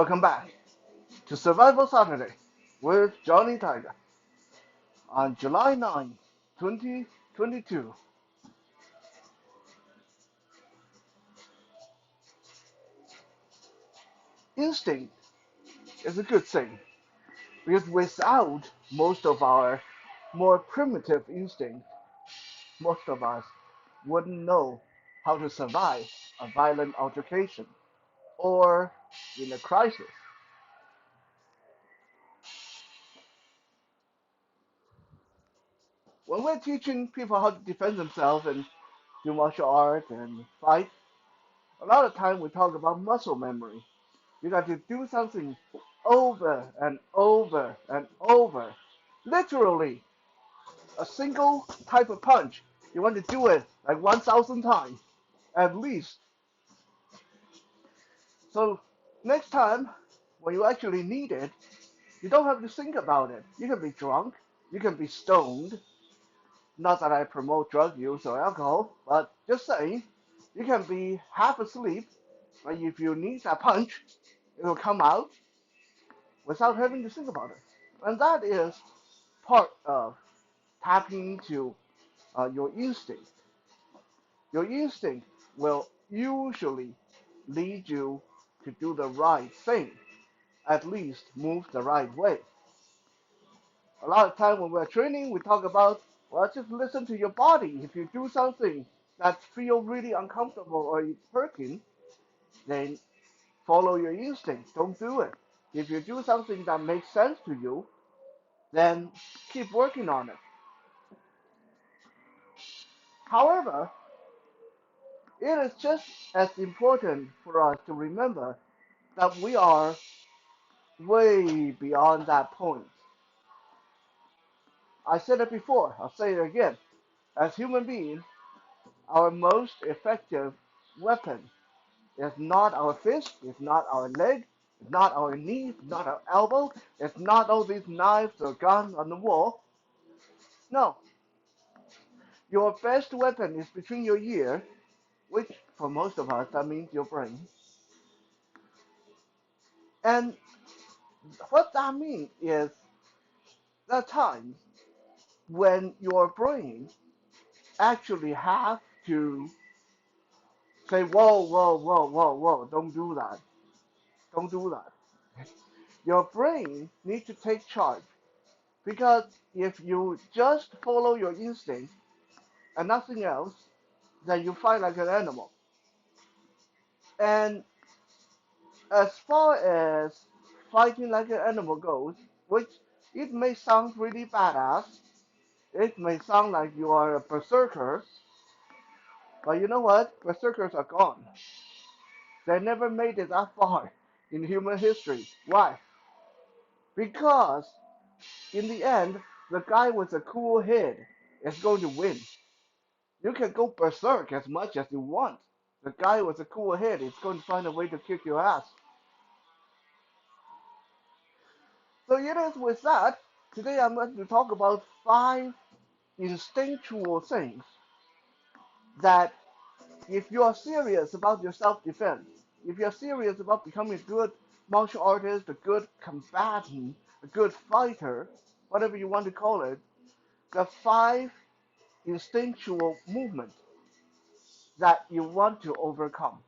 Welcome back to Survival Saturday with Johnny Tiger on July 9, 2022. Instinct is a good thing because without most of our more primitive instinct, most of us wouldn't know how to survive a violent altercation or in a crisis. When we're teaching people how to defend themselves and do martial arts and fight, a lot of time we talk about muscle memory. You got to do something over and over and over. Literally, a single type of punch. You want to do it like 1,000 times, at least. So next time, when you actually need it, you don't have to think about it. You can be drunk, you can be stoned. Not that I promote drug use or alcohol, but just saying, you can be half asleep, but if you need that punch, it will come out without having to think about it. And that is part of tapping into your instinct. Your instinct will usually lead you to do the right thing, at least move the right way. A lot of time when we're training, we talk about, well, just listen to your body. If you do something that feels really uncomfortable or it's hurting, then follow your instinct. Don't do it. If you do something that makes sense to you, then keep working on it. However, it is just as important for us to remember that we are way beyond that point. I said it before, I'll say it again. As human beings, our most effective weapon is not our fist, it's not our leg, it's not our knee, it's not our elbow, it's not all these knives or guns on the wall. No, your best weapon is between your ear, which for most of us that means your brain. And what that means is there are times when your brain actually have to say, whoa, whoa, whoa, whoa, whoa, don't do that. Don't do that. Your brain needs to take charge because if you just follow your instinct and nothing else, then you fight like an animal. And as far as fighting like an animal goes, which it may sound really badass, it may sound like you are a berserker, but you know what? Berserkers are gone. They never made it that far in human history. Why? Because in the end, the guy with the cool head is going to win. You can go berserk as much as you want. The guy with the cool head is going to find a way to kick your ass. So it is with that. Today I'm going to talk about 5 instinctual things that if you are serious about your self-defense, if you're serious about becoming a good martial artist, a good combatant, a good fighter, whatever you want to call it, the 5 instinctual movements that you want to overcome.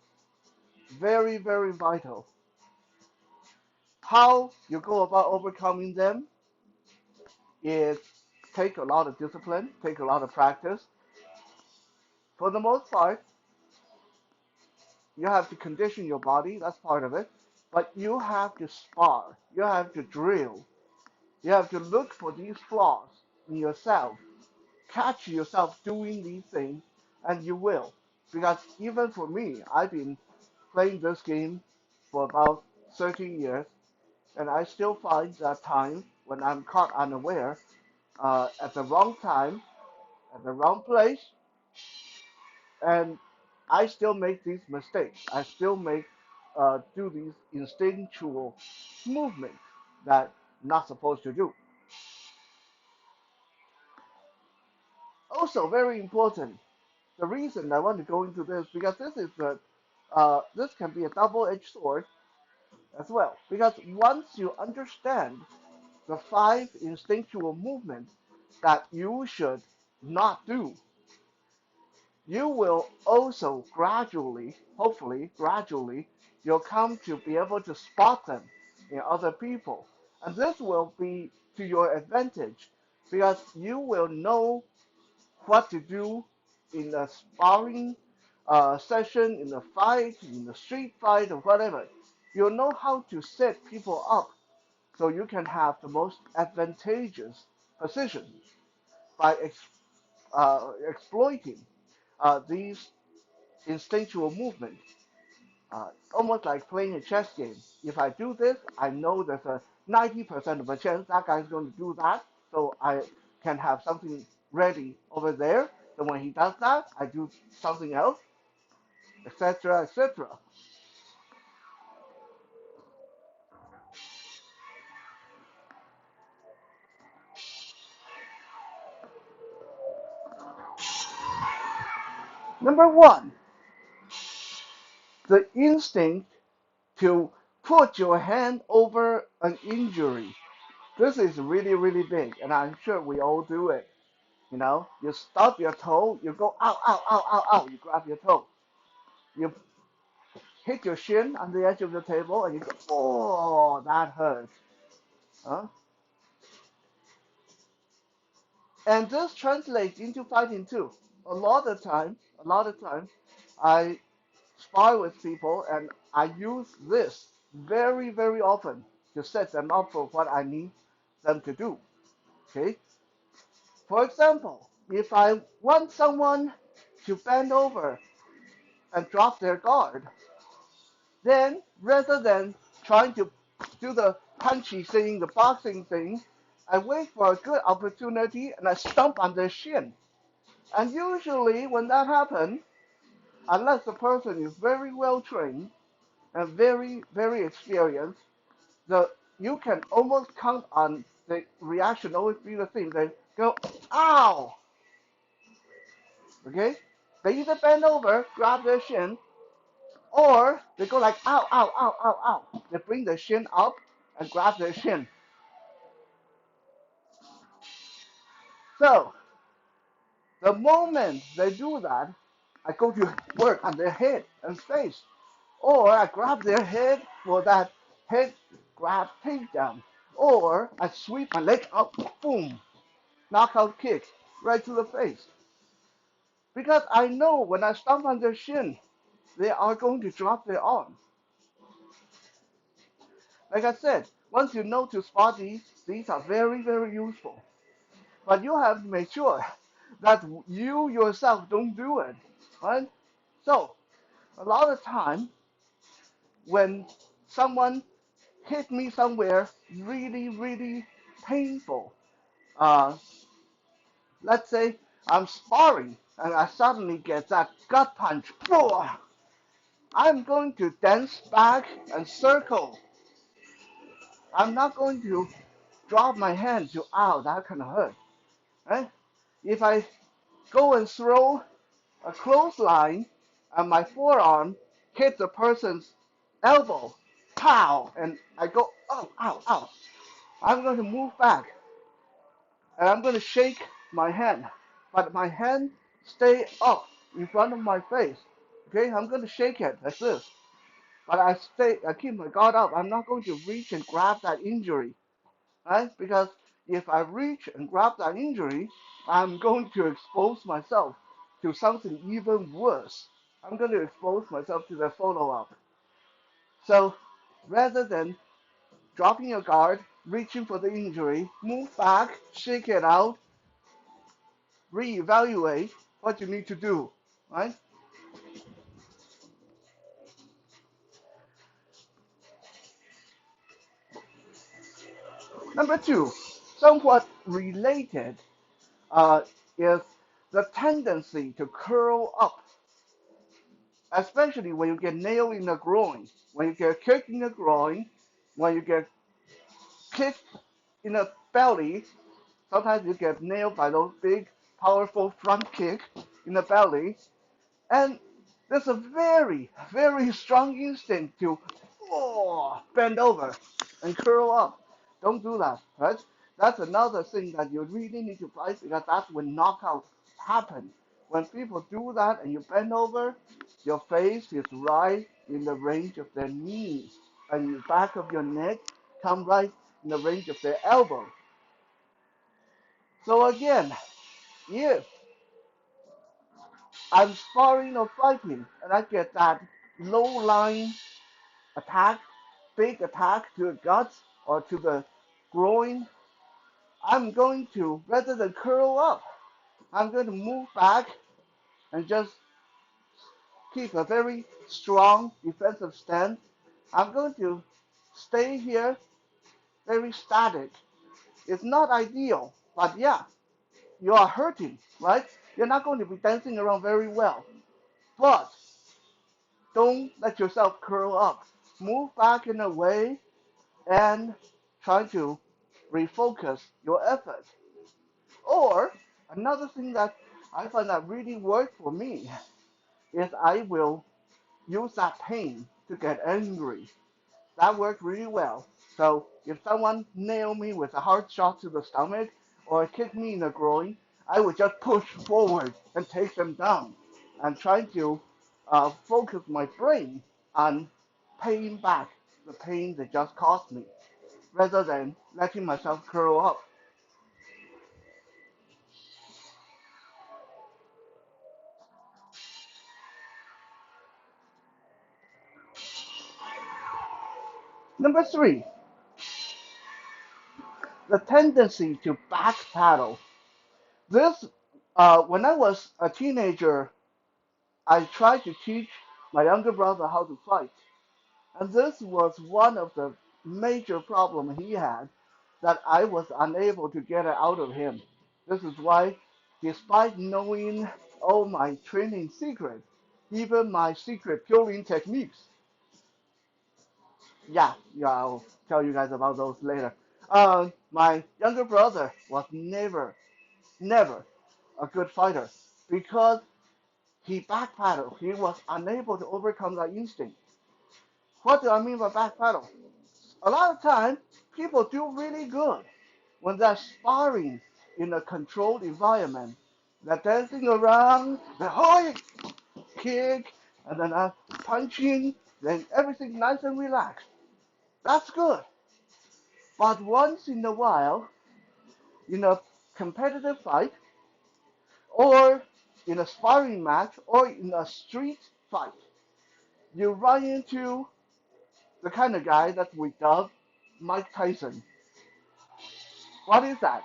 Very, very vital. How you go about overcoming them is take a lot of discipline, take a lot of practice. For the most part, you have to condition your body, that's part of it. But you have to spar, you have to drill, you have to look for these flaws in yourself, catch yourself doing these things, and you will. Because even for me, I've been playing this game for about 13 years, and I still find that time when I'm caught unaware, at the wrong time, at the wrong place, and I still make these mistakes. I still do these instinctual movements that I'm not supposed to do. Also, very important. The reason I want to go into this because this can be a double-edged sword. as well. Because once you understand the 5 instinctual movements that you should not do, you will also gradually, hopefully, gradually, you'll come to be able to spot them in other people. And this will be to your advantage because you will know what to do in a sparring session, in a fight, in a street fight, or whatever. You'll know how to set people up so you can have the most advantageous position by exploiting these instinctual movements. Almost like playing a chess game. If I do this, I know there's a 90% of a chance that guy's going to do that, so I can have something ready over there. So when he does that, I do something else, etc., etc. Number one, the instinct to put your hand over an injury. This is really, really big, and I'm sure we all do it. You know, you stub your toe, you go ow, ow, ow, ow, ow, you grab your toe. You hit your shin on the edge of the table, and you go, oh, that hurts. Huh? And this translates into fighting too. A lot of time, I spar with people, and I use this very, very often to set them up for what I need them to do. Okay. For example, if I want someone to bend over and drop their guard, then rather than trying to do the punchy thing, the boxing thing, I wait for a good opportunity and I stomp on their shin. And usually when that happens, unless the person is very well trained and very, very experienced, the you can almost count on the reaction always be the thing. They go, ow! Okay? They either bend over, grab their shin, or they go like, ow, ow, ow, ow, ow. They bring their shin up and grab their shin. So, the moment they do that, I go to work on their head and face. Or I grab their head for that head grab takedown. Or I sweep my leg up, boom, knockout kick right to the face. Because I know when I stomp on their shin, they are going to drop their arm. Like I said, once you know to spot these are very, very useful. But you have to make sure that you yourself don't do it, right? So, a lot of time when someone hit me somewhere really, really painful, uh, let's say I'm sparring and I suddenly get that gut punch, I'm going to dance back and circle. I'm not going to drop my hand to, ow, that can hurt, right? If I go and throw a clothesline and my forearm hit the person's elbow, pow, and I go, oh, ow, ow. I'm going to move back and I'm going to shake my hand, but my hand stay up in front of my face. Okay, I'm going to shake it like this, but I keep my guard up. I'm not going to reach and grab that injury, right? Because if I reach and grab that injury, I'm going to expose myself to something even worse. I'm going to expose myself to the follow-up. So rather than dropping your guard, reaching for the injury, move back, shake it out, reevaluate what you need to do, right? Number two, somewhat related, uh, is the tendency to curl up, especially when you get nailed in the groin, when you get kicked in the groin, when you get kicked in the belly. Sometimes you get nailed by those big, powerful front kick in the belly, and there's a very, very strong instinct to oh, bend over and curl up. Don't do that, right? That's another thing that you really need to fight because that's when knockouts happen. When people do that and you bend over, your face is right in the range of their knees, and the back of your neck come right in the range of their elbow. So again, if I'm sparring or fighting and I get that low line attack, big attack to the guts or to the groin, I'm going to, rather than curl up, I'm going to move back and just keep a very strong defensive stance. I'm going to stay here very static. It's not ideal, but yeah, you are hurting, right? You're not going to be dancing around very well. But don't let yourself curl up. Move back in a way and try to refocus your effort. Or another thing that I find that really worked for me is I will use that pain to get angry. That worked really well. So if someone nailed me with a hard shot to the stomach or kicked me in the groin, I would just push forward and take them down and try to focus my brain on paying back the pain they just caused me rather than letting myself curl up. Number three, the tendency to backpedal. This, when I was a teenager, I tried to teach my younger brother how to fight. And this was one of the major problems he had that I was unable to get out of him. This is why, despite knowing all my training secrets, even my secret purling techniques, yeah, I'll tell you guys about those later. My younger brother was never a good fighter because he backpedaled. He was unable to overcome that instinct. What do I mean by backpedal? A lot of times, people do really good when they're sparring in a controlled environment. They're dancing around, they're holding, kick, and then punching, then everything nice and relaxed. That's good. But once in a while, in a competitive fight, or in a sparring match, or in a street fight, you run into the kind of guy that we dub Mike Tyson. What is that?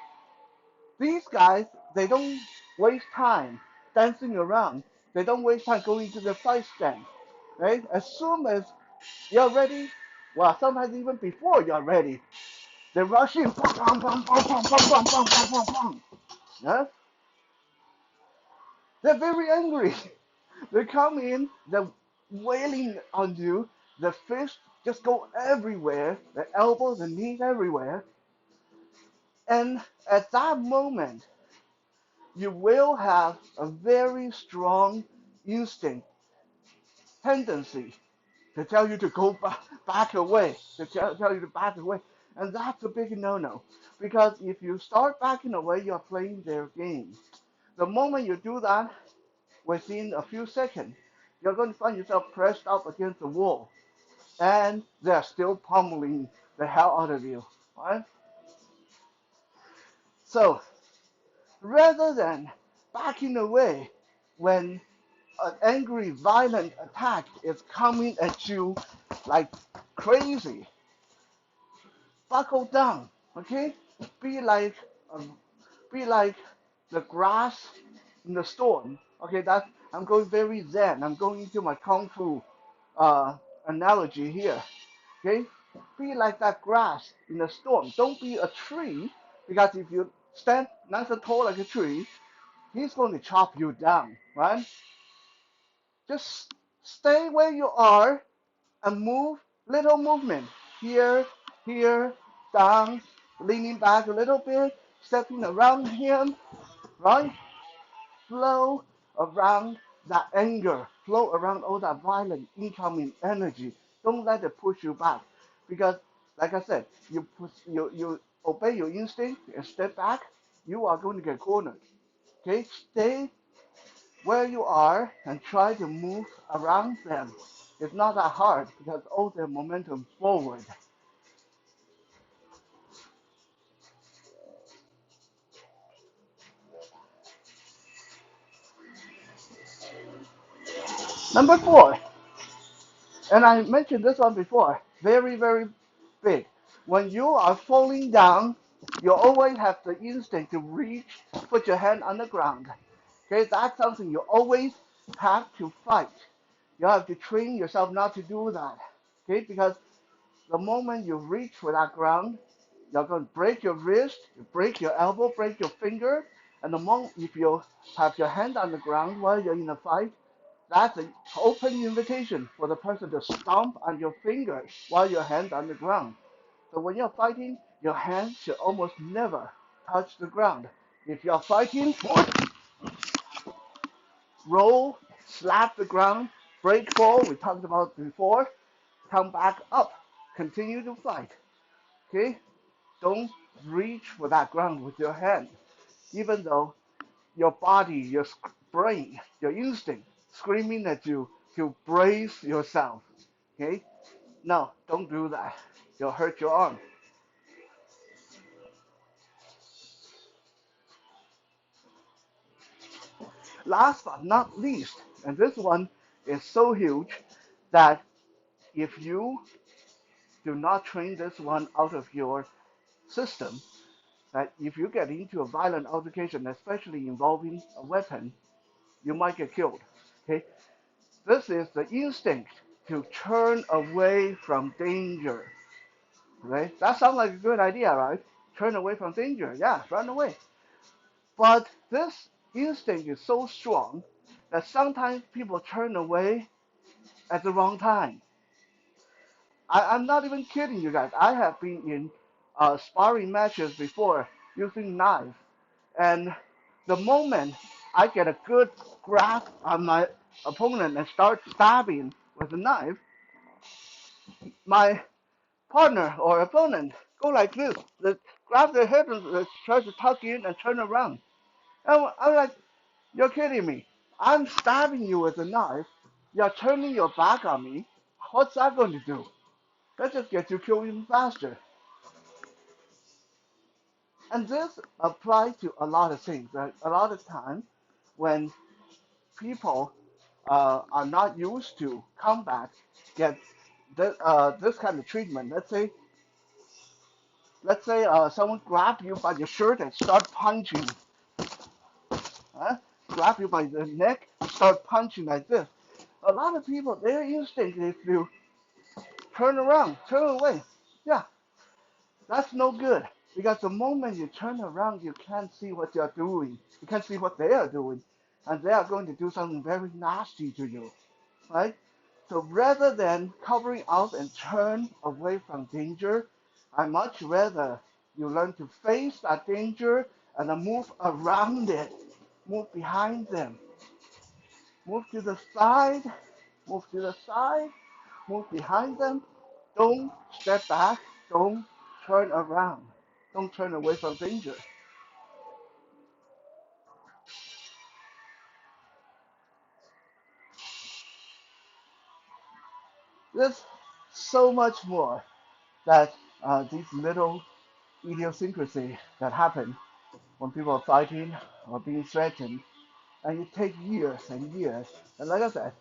These guys, they don't waste time dancing around. They don't waste time going to the fight stand. Right? As soon as you're ready, well, sometimes even before you're ready, they rush in. Bam, bam, bam, bam, bam, bam, bam, bam, bam, bam. Yeah? They're very angry. They come in, they're wailing on you. The fists just go everywhere. The elbows and knees everywhere. And at that moment, you will have a very strong instinct, tendency to tell you to go back away, to tell you to back away. And that's a big no-no. Because if you start backing away, you're playing their game. The moment you do that, within a few seconds, you're going to find yourself pressed up against the wall. And they're still pummeling the hell out of you. Right? So rather than backing away when an angry, violent attack is coming at you like crazy, buckle down, okay? Be like, um, be like the grass in the storm. Okay, that I'm going very zen. I'm going into my kung fu uh, analogy here. Okay, be like that grass in the storm. Don't be a tree because if you stand nice and tall like a tree, he's going to chop you down, right? Just stay where you are and move, little movement. Here, here, down, leaning back a little bit, stepping around him, right? Flow around that anger, flow around all that violent incoming energy Don't let it push you back, because, like I said, you obey your instinct and step back, you are going to get cornered. Okay, stay where you are and try to move around them. It's not that hard because all the momentum forward. Number four, and I mentioned this one before, very, very big. When you are falling down, you always have the instinct to reach, put your hand on the ground. Okay, that's something you always have to fight. You have to train yourself not to do that. Okay, because the moment you reach for that ground, you're going to break your wrist, break your elbow, break your finger, and the moment if you have your hand on the ground while you're in a fight, that's an open invitation for the person to stomp on your fingers while your hand on the ground. So when you're fighting, your hand should almost never touch the ground. If you're fighting, roll, slap the ground, break fall, we talked about before, come back up, continue to fight. Okay? Don't reach for that ground with your hand, even though your body, your brain, your instinct screaming at you to brace yourself. Okay? No, don't do that. You'll hurt your arm. Last but not least, and this one is so huge that if you do not train this one out of your system, that if you get into a violent altercation, especially involving a weapon, you might get killed. Okay? This is the instinct to turn away from danger. Right? That sounds like a good idea, right? Turn away from danger. Yeah, run away. But this instinct is so strong that sometimes people turn away at the wrong time. I'm not even kidding you guys. I have been in sparring matches before using knife, and the moment I get a good grasp on my opponent and start stabbing with a knife, my partner or opponent go like this, they grab their head and they try to tuck in and turn around. And I'm like, you're kidding me. I'm stabbing you with a knife. You're turning your back on me. What's that going to do? That just gets you killed even faster. And this applies to a lot of things. Right? A lot of time when people are not used to combat, get this kind of treatment. Let's say someone grab you by your shirt and start punching. Huh? Grab you by the neck, start punching like this. A lot of people, their instinct is to turn around, turn away. Yeah, that's no good. Because the moment you turn around, you can't see what they're doing. You can't see what they are doing. And they are going to do something very nasty to you. Right? So rather than covering out and turn away from danger, I much rather you learn to face that danger and then move around it, move behind them, move to the side, move to the side, move behind them. Don't step back, don't turn around, don't turn away from danger. There's so much more that these little idiosyncrasy that happen when people are fighting or being threatened, and it takes years and years. And like I said,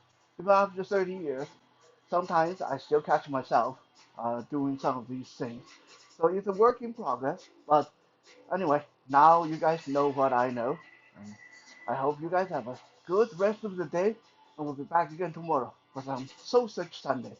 even after 30 years, sometimes I still catch myself doing some of these things. So it's a work in progress. But anyway, now you guys know what I know. And I hope you guys have a good rest of the day, and we'll be back again tomorrow for some Sausage Sunday.